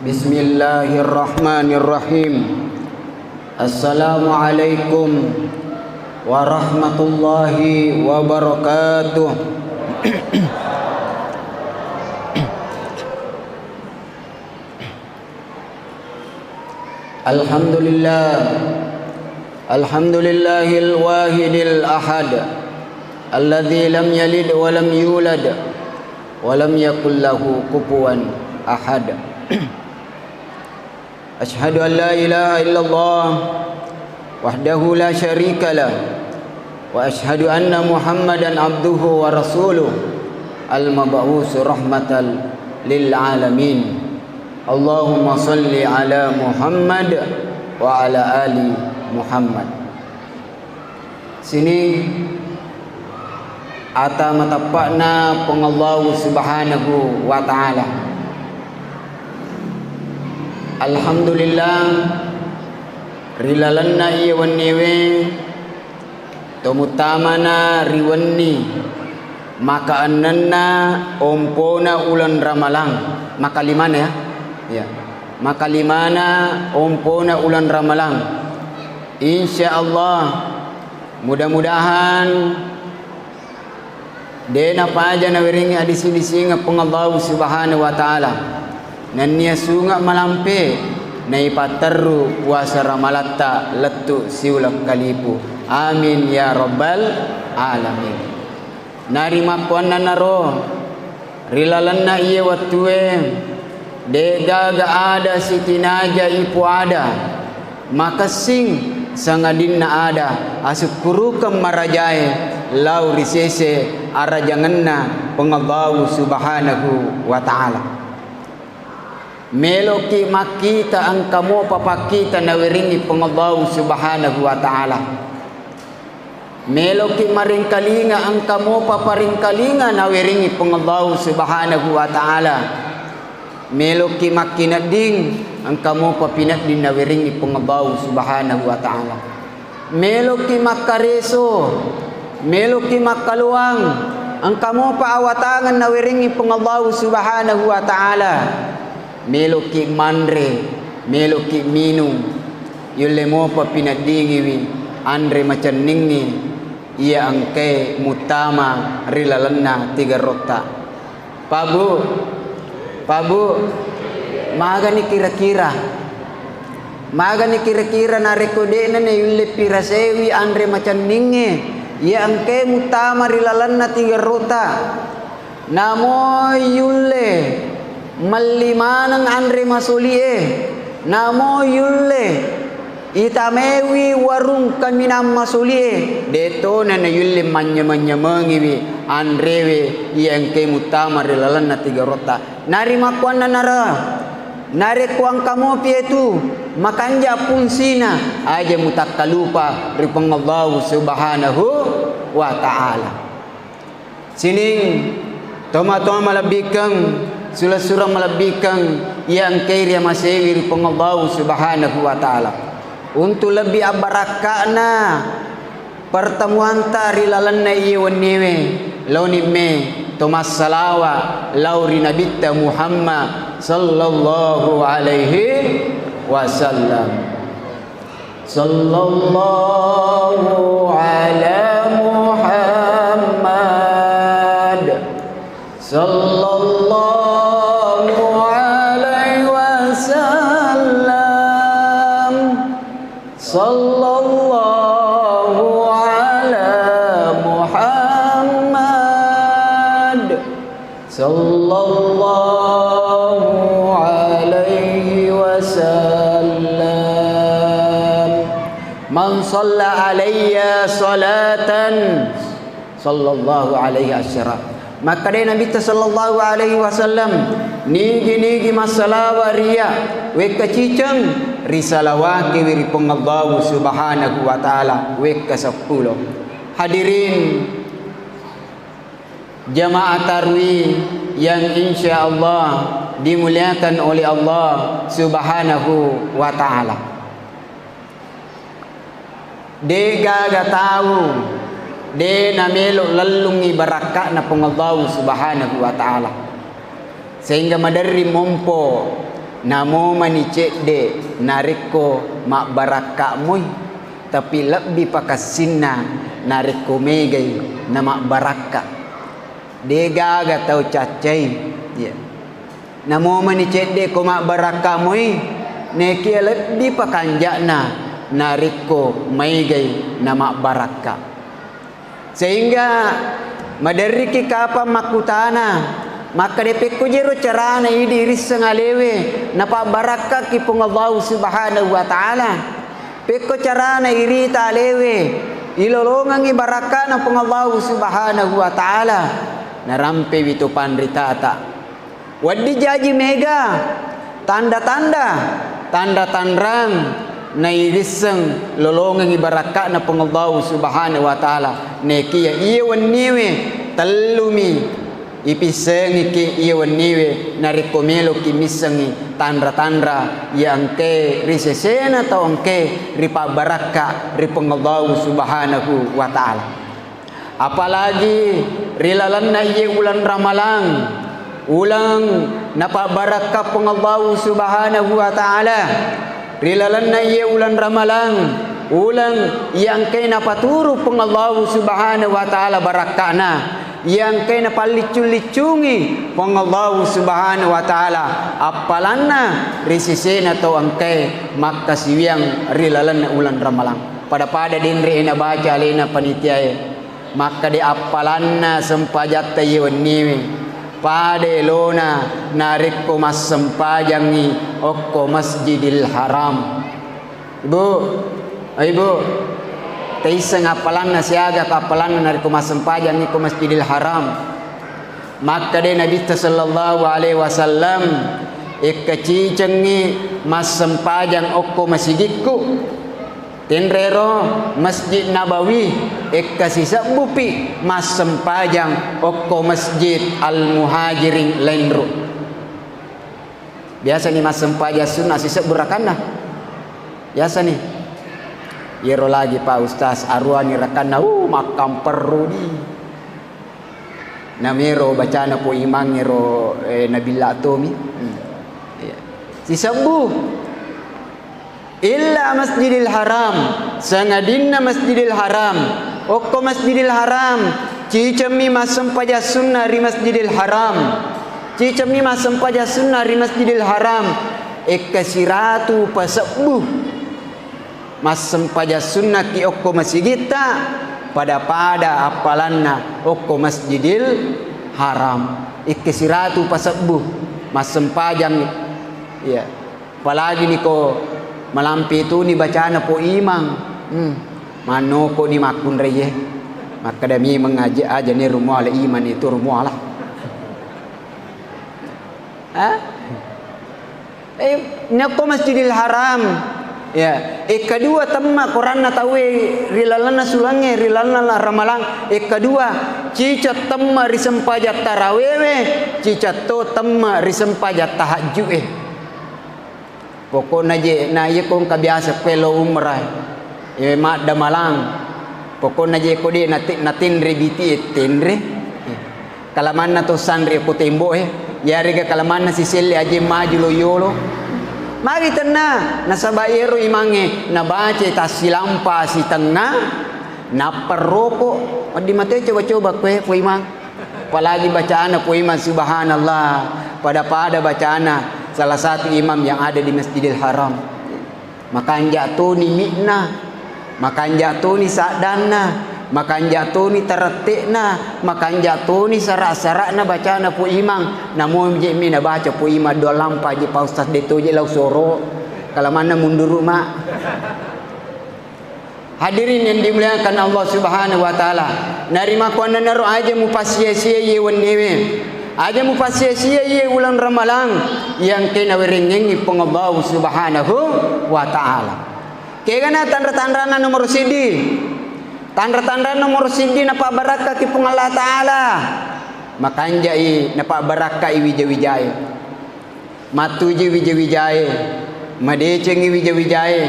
Bismillahirrahmanirrahim. Assalamualaikum warahmatullahi wabarakatuh. Alhamdulillahil wahidil ahad, alladzi lam yalid wa lam yulad wa lam yakul lahu kufuwan ahad. Asyhadu an la ilaha illallah wahdahu la syarika lah, wa asyhadu anna Muhammadan abduhu wa rasuluh al-mab'us rahmatan lil alamin. Allahumma salli ala Muhammad wa ala ali Muhammad. Sini ata matapakna pengallahu subhanahu wa ta'ala. Alhamdulillah rilalanna iya wanniwe tomutamana riwanni maka annanna ompona ulan ramalang maka limana ya maka limana ompona ulan ramalang. Insyaallah mudah-mudahan dena paja na wiringi adisi singa pengallahu subhanahu wa ta'ala nan niya sunga malampe na ipatarru wasara malatta lettu siulak kalipu. Amin ya rabbal alamin. Narima kuanna naro rilalanna iya watue dega ga ada sitinaja ipu ada maka sing sangadinna ada asukuru kemarajae lau risese arajanganna pengallahu subhanahu wa ta'ala. Meloki makita ang kamo papakita na wiringi pengallahu subhanahu wa ta'ala. Meloki maringkalinga ang kamo paparingkalinga na wiringi pengallahu subhanahu wa ta'ala. Meloki makinading ang kamo papinadin na wiringi pengallahu subhanahu wa ta'ala. Meloki makareso, meloki makaluang ang kamo paawatangan na wiringi pengallahu subhanahu wa ta'ala. Meloki mandre, meloki minum, yule mo pa pinadingiwi, andre macam ningi, iya angke mutama rilalanna tiga rota. Pabu, maga ni kira-kira na rekode na yule pirasewi andre macam ningi, iya angke mutama rilalanna tiga rota. Namo yule malimanang andre masulie namo yulle itamewi warung kaminam masulie deto na yulle manya mangiwi andrewe yang ke mutama rilalan na tiga rota nari makuan na nara nari kuang kamu pietu makanja punsina aja mutakalupa ripangallahu subhanahu wa ta'ala. Sining toma-toma malabikang surah melebihkan yang kiri masewi pengallahu subhanahu wa ta'ala untuk lebih abarakana pertemuan tari lalanna iwan niwe launi me tomas salawa lauri nabita Muhammad sallallahu alaihi wasallam sallallahu ala Muhammad sallallahu sallallahu ala Muhammad sallallahu alaihi wasallam. Man man shalla alayya salatan sallallahu alaihi asyara. Maka dia Nabi sallallahu alaihi wasallam nigi masalah waria we kacicang risalawaki wiri pengallahu subhanahu wa ta'ala we kasapuluh. Hadirin jamaah tarwih yang insyaallah dimuliakan oleh Allah subhanahu wa ta'ala. Dia gak tahu de na melok lalungi baraka na pengallahu subhanahu wa ta'ala, sehingga madari mompo namo manicek de nariko mak baraka muy, tapi lebih pakasinna nariko megay na mak baraka de gaga tau cacay ya namo manicek de ko mak baraka muy neki lebih pakanjana nariko megay na mak baraka, sehingga madari ki kapa makutana maka depeko jero carana idi risang alewe napa baraka ki pengallahu subhanahu wa ta'ala peko carana irita alewe ilolongang ibaraka na pengallahu subhanahu wa ta'ala narampe witu pandritata wadi jaji mega tanda-tandang na irisang lolongang ibaraka na pengallahu subhanahu wa ta'ala neki ya iwan niwe talumi ipisang ki iwan niwe narikomelo ki misangi tandra yang ke risesena atau angke ripa baraka ri pengallahu subhanahu wa ta'ala. Apalagi rilalan na iye ulan ramalang ulang napa baraka pengallahu subhanahu wa ta'ala rilalan na iye ulan ramalang ulang yang kay napaturo pengallahu subhanahu wa ta'ala barakana yang kay napalicung-licungi pengallahu subhanahu wa ta'ala apalanna risisena to angkay makasiwang rilalan na ulan ramalang pada dinri na baca alina panitiae maka di apalanna sempajat tayo niwi pade lona narik ko mas sempajangi okko masjidil haram. Ibu taisang apalan na siaga kapalan na narik ko mas sempajangi ko masjidil haram. Maka de Nabi sallallahu alaihi wasallam ikkacicangi mas sempajang okko masjidku tinrero Masjid Nabawi ikkasisabupi mas sempajang okko Masjid Al-Muhajirin Lainru. Biasa nih mas sempajang sunnah sisa burakanna. Biasa nih. Yero lagi Pak Ustaz arwani rakanna makam perlu di. Namero bacana po imang ngero Nabila Tomi. Sisabu illa Masjidil Haram sangadinna Masjidil Haram okko Masjidil Haram cicami masempaja sunnah ri Masjidil Haram cicami masempaja sunnah ri Masjidil Haram ekkasiratu pasabuh masempaja sunnah ki okko masjidita pada apalanna okko Masjidil Haram ekkasiratu pasabuh masempajang ya apalagi niko malampi itu ni bacaan po imang mano ko ni makun reye maka demi mengaji aja ni rumah ala iman itu rumah lah nako Masjidil Haram ya kedua temma Quran na tawe rilalana sulange rilalana ramalang kedua cicat temma risempajat tarawewe cicat to temma risempajat tahajud pokoknya je na ye kong kabiasa pelo umrah mak damalang pokoknya je ko de natin rebiti tenre kalaman na to sandre ko tembo yari ga kalaman na sisili aje maju lo yolo mari tenna nasabayero imange nabace tasilampa si tengah na perroko di mate coba ko imang apalagi bacaan po imang subhanallah pada bacaan salah satu imam yang ada di Masjidil Haram makan jatuh ni mikna makan jatuh ni sadana makan jatuh ni teretikna makan jatuh ni sarak-sarakna bacana pu imam namun je mina baca pu imam do lampa je Pak Ustaz deto je lau soro kalau mana mundur mak Hadirin yang dimuliakan Allah Subhanahu wa taala. Narima kuana naro aja mupasia-sia ye wennewe. Aja mupasia-sia ye ulang ramalang yang kena werengengi Allah Subhanahu wa taala. Kegana tanda-tanda nomor sidi. Tanda-tanda nomor sidi napa barakah ki Allah taala. Makanjai napa barakah wija-wijae. Matuji wija-wijae. Madecengi wija-wijae.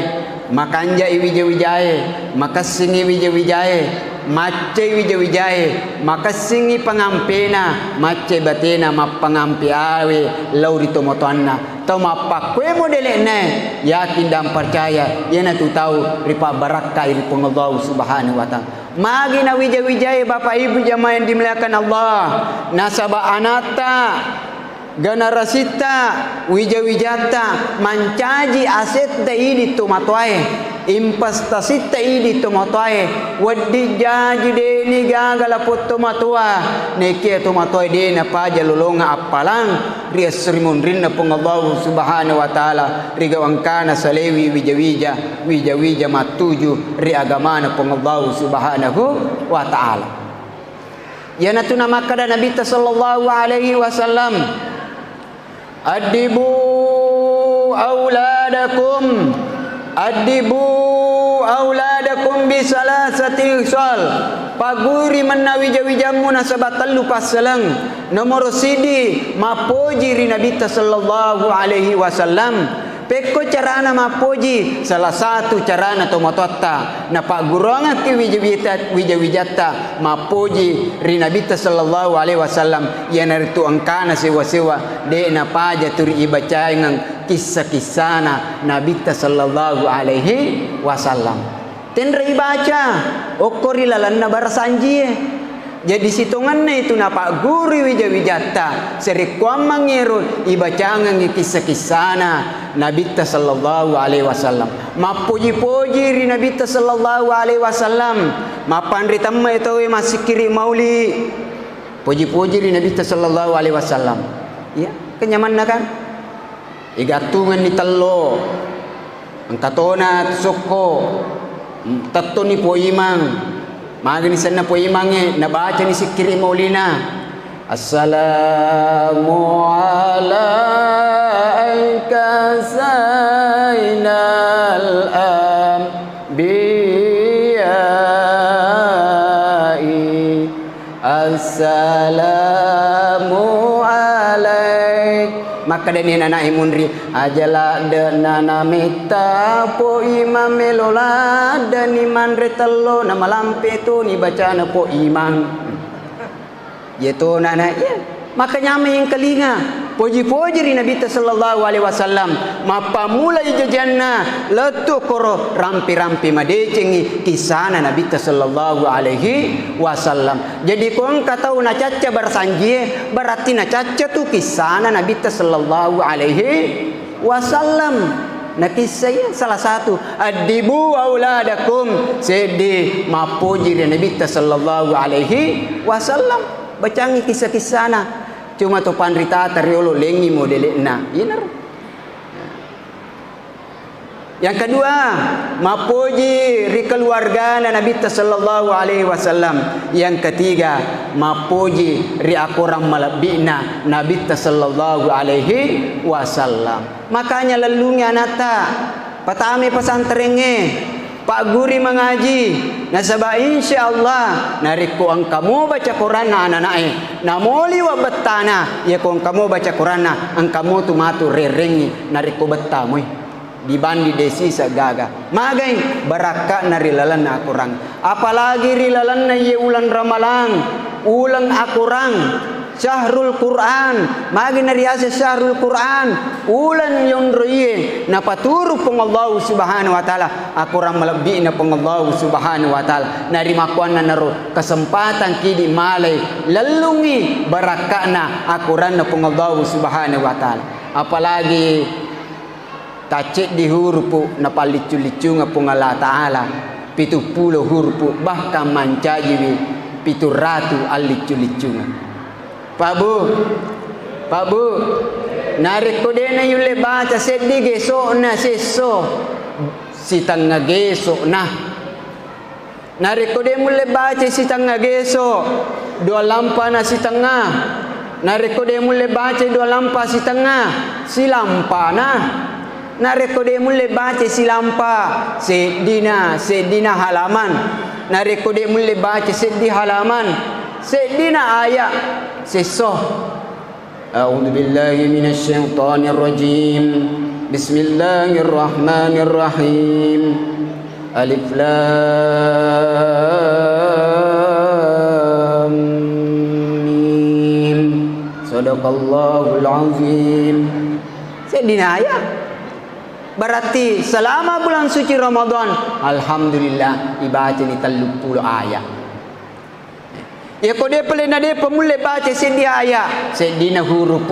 Makanja wija-wijae, makasingi wija-wijae, macce wija-wijae, makasingi pangampena, macce batena mapangampi awe lauri tomotoanna. Tau mapakwe modelene yakin dan percaya yana tu tahu ripa barakah iri Allah Subhanahu wa taala. Magi na wija-wijae Bapak Ibu jamaah yang dimuliakan Allah, nasaba anata generasita wija-wijata mancaji aset daidi tomatoe impastasita idi tomatoe waddi jaji de ni gagala tomatua neke tomatoe de na paja lolonga apalang ria serimun rinna Allah Subhanahu wa taala riga wangkana salewi wija-wija matuju ri agamana Allah Subhanahu wa taala. Yana tuna makada Nabi sallallahu alaihi wasallam Adibu auladakum bisalasati sal. Paguri menawi jawijamu nasabat telu paselang. Nomor sidi mapoji ri Nabi sallallahu alaihi wasallam. Peko carana mapoji salah satu carana tomatota na pagurongan ki wija-wijata mapoji ri Nabi sallallahu alaihi wasallam yana ritu angkana sewa-sewa de na paja turi ibacaingan kisah-kisahna Nabi sallallahu alaihi wasallam. Tenra ibaca okori lalanna barasanji. Jadi situnganna itu napa guru wija-wijata seri kuamang ngeru ibacangan kisah-kisahna Nabi sallallahu alaihi wasallam. Mapuji-puji ri Nabi sallallahu alaihi wasallam. Mapandri tamma itu masih kiri mauli. Puji-puji ri Nabi sallallahu alaihi wasallam. Ya, kenyaman kan? Igatungan ni tello. Angkatona soko. Tatto ni po imang. Magani sana po imange nabaca ni sikiri maulina. Assalamu alaika sayyidal anbiya'i. Assalamu alaik. Maka dani nana imunri ajala dana mita po imam melola dan iman retelo nama lampe tu ni bacana po imam. Yaitu nana ya. Maka nyame yang kelinga puji-puji ri Nabi sallallahu alaihi wasallam mapa mulai jajanna letu koro rampi-rampi madecengi kisana Nabi sallallahu alaihi wasallam. Jadi kong katau na caca barsanji berarti na caca tu kisana Nabi sallallahu alaihi wasallam. Nah kisah salah satu adibu auladakum sedi mapuji ri Nabi sallallahu alaihi wasallam. Bacangi kisah-kisahna cuma to pandrita tariolo lengi modelena inar. Yang kedua mapuji ri keluarga Nabi sallallahu alaihi wasallam. Yang ketiga mapuji ri akurang malabina Nabi sallallahu alaihi wasallam. Makanya lelungi anata patami pesantrennya Pak Guri mengaji nasaba insyaallah nariko ang kamu baca Quran na anak-anak namoli wa betana ya ko ang kamu baca Quran na ang kamu tumatu rerengi nariko betamu dibandi desi sagaga magay baraka na rilalan na akurang apalagi rilalan na ye ulan ramalang ulang akurang Syahrul Quran magi nariasa Syahrul Quran ulan yung roye napaturo pong Allah Subhanahu wa taala akurang malabdi na pong Allah Subhanahu wa taala narimakuan na naro kesempatan kidi malay lalungi baraka na akuran na pong Allah Subhanahu wa taala apalagi tacik di huruf na palicu-licu nga pong Allah taala 70 huruf bahkan mancaji 700 alicu-licu nga Pak Bu, narik ko din na yung baca sedi gesok na seso, sitang nga gesok na, Nareko de mule baca si tengah geso, dua lampa na si tengah. Nareko de mule baca dua lampa si tengah, si lampa na. Nareko de mule baca si lampa, sedina halaman. Nareko de mule baca sedi halaman, sedina ayat, sesoh. A'udzu billahi minasy syaithanir rajim. Bismillahirrahmanirrahim. Alif lam mim. Shadaqallahul azim. Sedina ayat. Berarti selama bulan suci Ramadan, alhamdulillah ibaca ni 30 ayat. Ya ko dia pelena dia pemule baca sedia ayat, sedina huruf.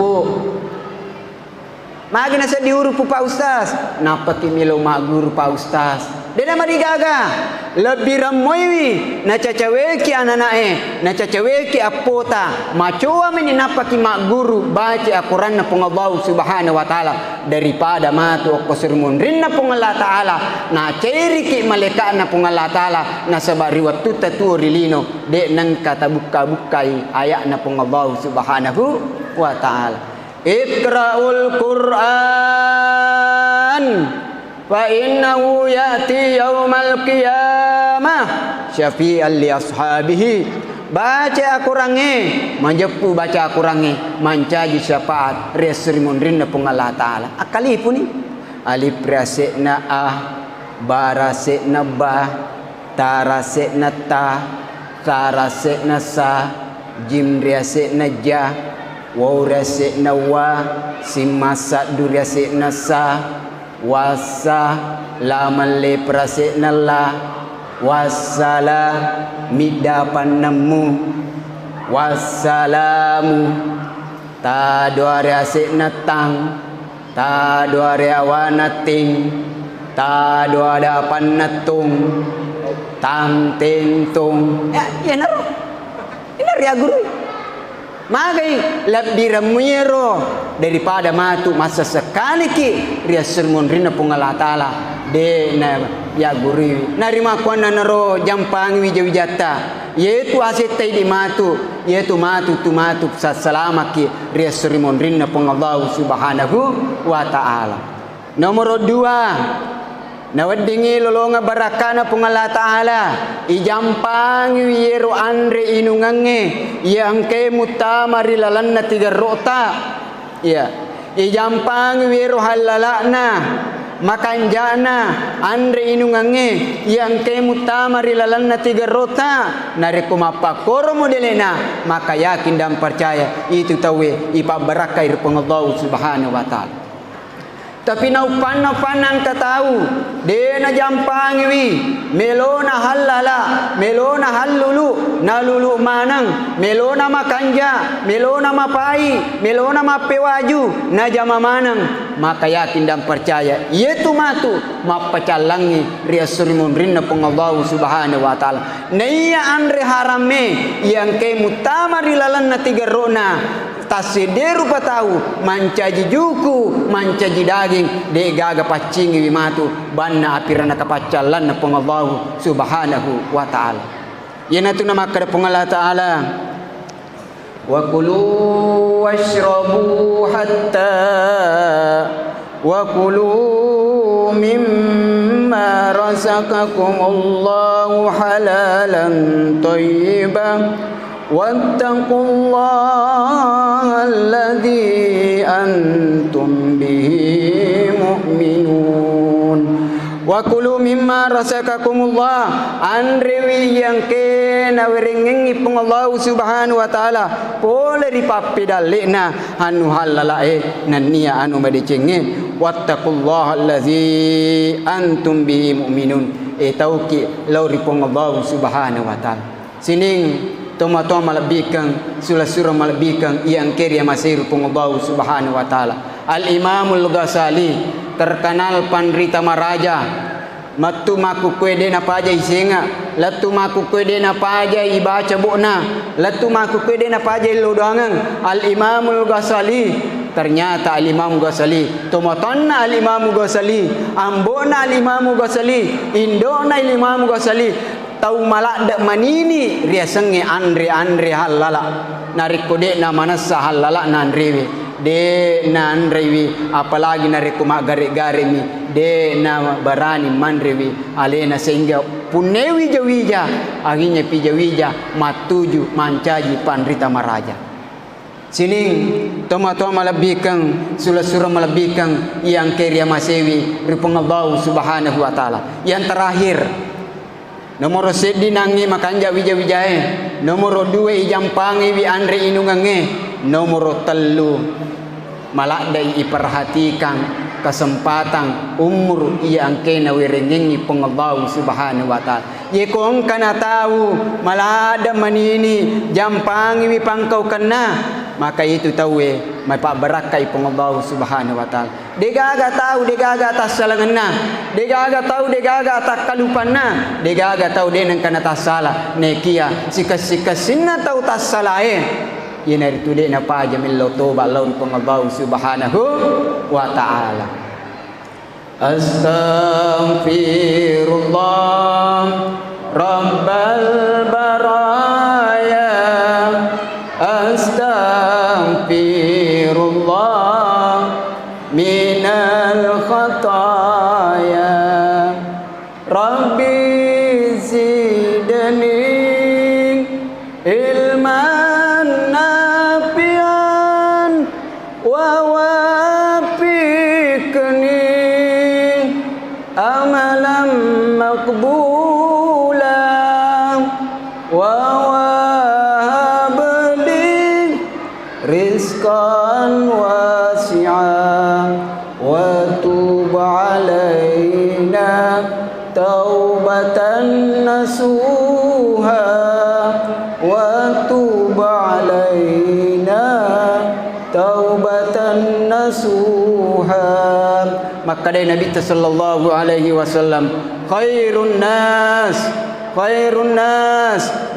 Magi na sedi huruf Pak Ustaz. Napa ki milo mak guru Pak Ustaz? Dia nama digaga. Lebih ramoi na cacaweki ananae, na cacaweki apota. Macoa meni napa ki mak guru baca Al-Quran na pung Allah Subhanahu wa taala daripada matu qasirmun rinna pung Allah taala. Na ceri ki malaikat na pung Allah taala na sabari waktu tatu rilino de nang kata buka-bukai ayat na pung Allah Subhanahu wa taala. Iqra'ul Qur'an fa innahu ya'ti yaumal qiyamah syafi'an li ashabihi. Baca Al-Qurannya, manjepu baca Al-Qurannya, mancaji syafaat resrimun rinna pung Allah taala. Akali pun ni alif rasikna barasikna tarasikna tarasikna jim rasikna waw rasikna simasa durasikna wasa laman le prasikna wasala midapan nemu wassalamu ta doare asikna ta doare awanating ta doare apanatung tang ting tung ya naro ini ya guru. Magai lebih ramiro daripada matu masa sekali ki ria sermon rina pung Allah taala de na ya guru narima kuana naro jampang wijawijata yaitu asetai di matu yaitu matu tu matu salama ki ria sermon rina pung Allah Subhanahu wa taala. Nomor 2 nawadingi lolonga barakana pung Allah taala ijampang wiero andre inungange yang ke mutamari lalanna 3 rota ya ijampang wiero halalana makanjana andre inungange yang ke mutamari lalanna 3 rota nareko mapakoro modelena maka yakin dan percaya itu tawe ipa barakai pung Allah Subhanahu wa taala. Tapi naupan ka tahu de na jampangi melona halala melona hallulu nalulu manang melona makanja melona mapai melona mapewaju na jama manang maka yakin dan percaya yaitu matu mapacalangi ria surimun rinna pung Allah Subhanahu wa taala naiya andre harame yang ke mutamari lalanna 3 rona tasederu patau mancaji juku mancaji daging de gaga pacingi wimatu banna apirana kapacalan na pung Allah Subhanahu wa taala. Yana tu nama kada pung Allah taala wa kulu washrabu hatta wa kulu mimma razaqakumullahu halalan thayyiban wattaqullaha alladzi antum bihi mu'minun wa kulu mimma razaqakumullah anrewi yang kena werengengi pung Allah Subhanahu wa taala pole ripapi dalena anu halalae nania anu madicenge wattaqullaha alladzi antum bihi mu'minun tauki lauri pung Allah Subhanahu wa taala sining toma-toma malabikang surah malabikang yang kiri masir pung Allah Subhanahu wa taala. Al-Imamul Ghazali terkenal pandrita maraja matu maku kwede na paja isenga latu maku kwede na paja ibaca bukna latu maku kwede na paja ilodangan. Al-Imamul Ghazali ternyata Al-Imam Ghazali tomatonna Al-Imam Ghazali ambona Al-Imam Ghazali indona Al-Imam Ghazali tau malak dak manini ria sengi andre halala nariko de na manasa halala na andrewi de na andrewi apalagi nariko magare-gare mi de na barani mandrewi alena sehingga punewi jawija akhirnya pijawija matuju mancaji pandrita maraja sining toma-toma malabikang sura-sura malabikang yang keria masewi rupang Allah subhanahu wa ta'ala. Yang terakhir nomor sedi nangi makanja wija-wijae, nomor 2 ijampangi wi andre inungange, nomor 3 malakdai iperhatikan kesempatan umur yang kena wirengengi pengallahu subhanahu wa ta'ala. Ye kong kana tahu malada manini jampangi wi pangkau kena, maka itu tahu mai pak berakai pengallahu subhanahu wa ta'ala. Degaga tahu degaga atas salangna, degaga tahu degaga atas kalupana, degaga tahu denang kana tas salah nekia sikas sinna tahu tas salah ina itu de na pa jamil toba laun pengallahu subhanahu wa ta'ala. Astaghfirullah rabbal baraya, astaghfirullah minal khataya, rabbi zidni ilman nafian wa wafiqni amalan maqbula wa wahabli rizqan wasi'an wa tub alaina taubatan nasuha wa tub alaina taubatan nasuha. Maka dari Nabi sallallahu alaihi wasallam, khairun nas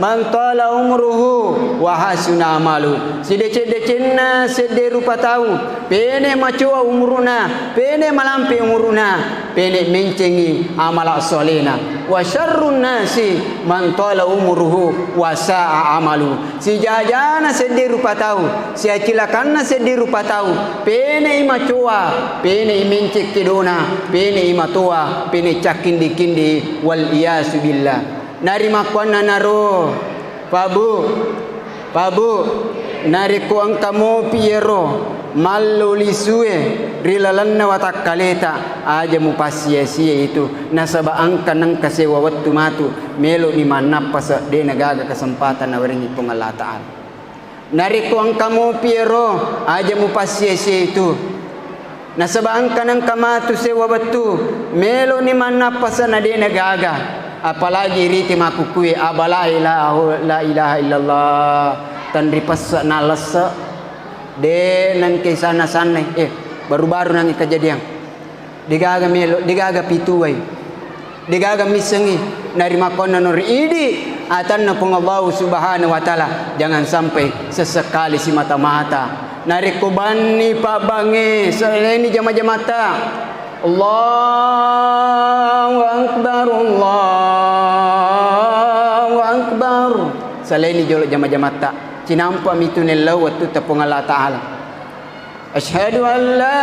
man tala umruhu wa hasuna amalu. Sidece-decenna sede rupa tahu pene macua umuruna, pene malampi umuruna, pene mencengi amala solena. Wa syarrun nasi man tala umruhu wa sa'a amalu. Si jajana sede rupa tahu, si acilakanna sede rupa tahu, pene imacua, pene imencek kedona, pene imatua, pene cakindi-kindi wal iyasu billah. Nari makwana naro pabu nari ko ang kamo piero malulisue rilalanna watakkaleta aja mu pasia-sia itu nasaba angka nang kasewa wattu matu melo ni manappas de nagaga kesempatan na waringi pong Allah Ta'ala. Nari ko ang kamo piero aja mu pasia-sia itu nasaba angka nang kamatu sewa wattu melo ni manappas na de nagaga. Apalagi riti makukui abala la ilaha illallah tanripas nalasa de nang kesana sana baru-baru nang kejadian digaga melo digaga pituai digaga misengi nari makona nor idi atanna pengallahu subhanahu wa ta'ala. Jangan sampai sesekali si mata-mata nari kubani pak bange selain jama-jamata Allahu akbar Allahu akbar selain jolok jama-jamata cinampa mitunil lawat tu tapung Allah Ta'ala. Asyhadu an la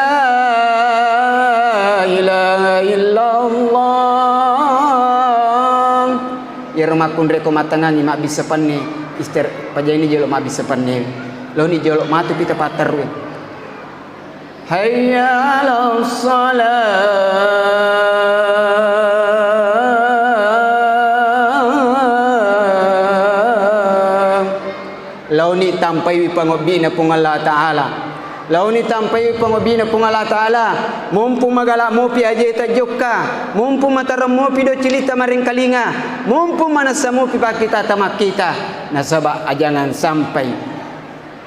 ilaha illallah ya rumakun reko matangan ni mak bisa panne ister pajai ni jolok mak bisa panne lo ni jolok matu pita patar hayya 'alas salat launi tampai pangobina pung Allah Ta'ala launi tampai pangobina pung Allah Ta'ala mumpu magala mo pi aje tajokka mumpu matara mo pi do cilita maring kalinga mumpu manasa mo pi pakita tamakita nasaba ajangan sampai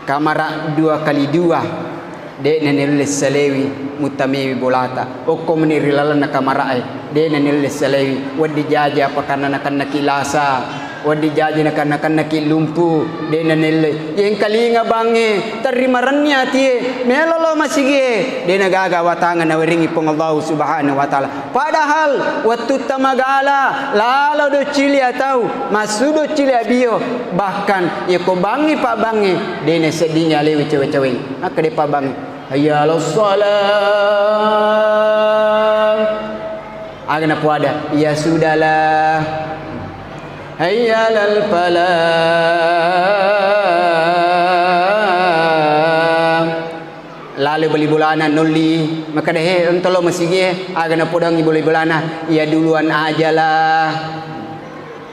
kamara 2 kali 2 de nanelis salewi mutamewi bolata okko menirilalan na kamarae de nanelis salewi wadi jaja apakana nakan nakilasa wadi jaji na kana kilumpu de na nelle yang kalinga bange tarimarannya tie melolo masige de na gaga watangan na weringi pong Allah subhanahu wa taala padahal waktu tamagala lalo do cili atau masudo cili abio bahkan ya ko bangi pak bangi de na sedinya lewe cewe-cewe maka de pak bangi hayya salat agna puada ya sudahlah hayya lal falah lalu beli bulanan nuli maka deh entolo masige agna podang beli bulana ya duluan ajalah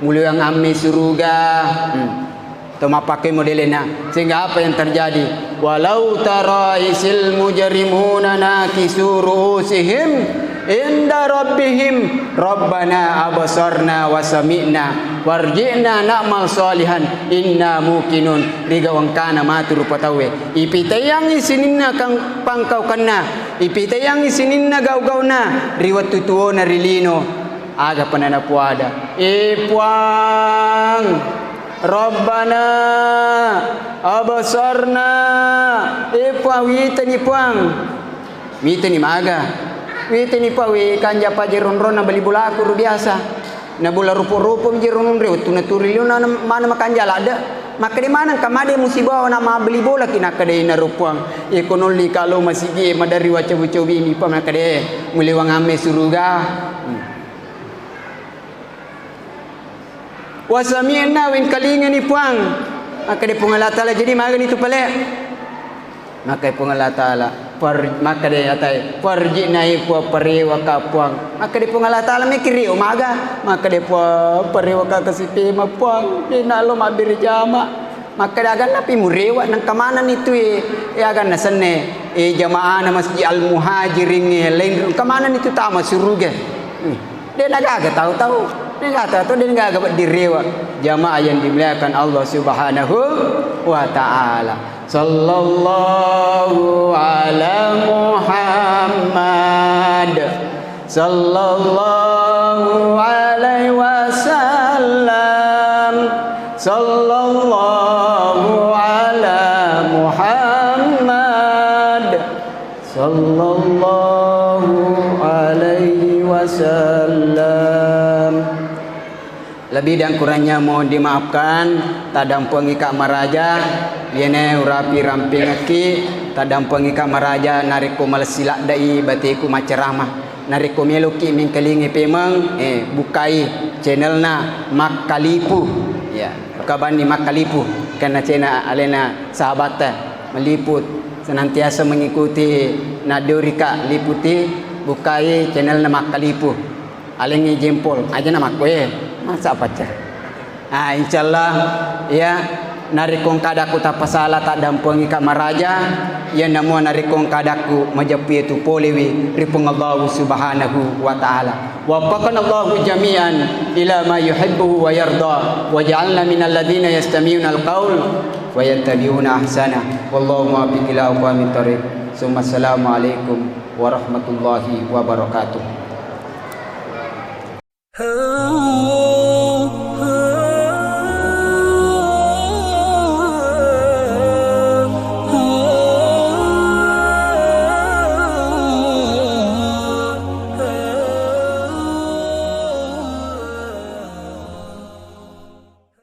mulu yang ame suruga toma pakai modelena sehingga apa yang terjadi walau tara isil mujrimuna nakisu ru'usihim inda rabbihim rabbana abasarna wa sami'na warji'na na'mal salihan inna muqinun riga wangkana maturu patawe ipitayang isininna kang pangkau kana ipitayang isininna gau-gauna riwat tutuo na rilino aga panana puada ipuang rabbana abasarna ipuang witani puang witani maga wite ni pawe kanja pa jeron-ron na bali bulaku ru biasa na bula rupo-rupo jeron re tu na turilyo na mana makanja lada maka di mana kamade musibah na mabeli bola kina kade na rupuang ekonoli kalau masigi madari wacabu-cabu ni pa maka de muliwang ame suruga wasami'na win kalinga ni puang maka de pungalatala jadi magan itu pale maka pungalatala maka dia atai pergi naik puak periwa kapuang maka dia pungalah taala mikiri umaga maka dia puak periwa kakasipi mapuang ina lo mabir jama maka dia agan napi murewa nang kamanan itu ya agan nasane jamaah na masjid al muhajirin lain kamanan itu tak masuruge dia nagaga tahu-tahu dia kata tu dia nagaga direwa jamaah yang dimuliakan Allah Subhanahu wa taala sallallahu ala Muhammad sallallahu alaihi wasallam sallallahu ala Muhammad sallallahu alaihi wasallam. Lebih dan kurangnya mohon dimaafkan. Tadang pengika maraja yene urapi ramping aki tadang pengika maraja nariko malsilak dai batiku maceramah nariko meluki mingkelingi pemang bukai channelna Makkalipu ya kabani Makkalipu karena channel alena sahabat meliput senantiasa mengikuti nadurika liputi bukai channelna Makkalipu alengi jempol aja nama kowe masa pacar insyaallah ya narikong kadaku tapasala tak dampungi kamaraja ya namo narikong kadaku majapi itu polewi ripung Allah subhanahu wa ta'ala wafaqana Allah jami'an ila ma yuhibbu wa yarda waj'alna minal ladzina yastami'una al-qaul wa yattabi'una ahsana wallahu muwaffiq ila aqwamit thoriq. Assalamualaikum warahmatullahi wabarakatuh.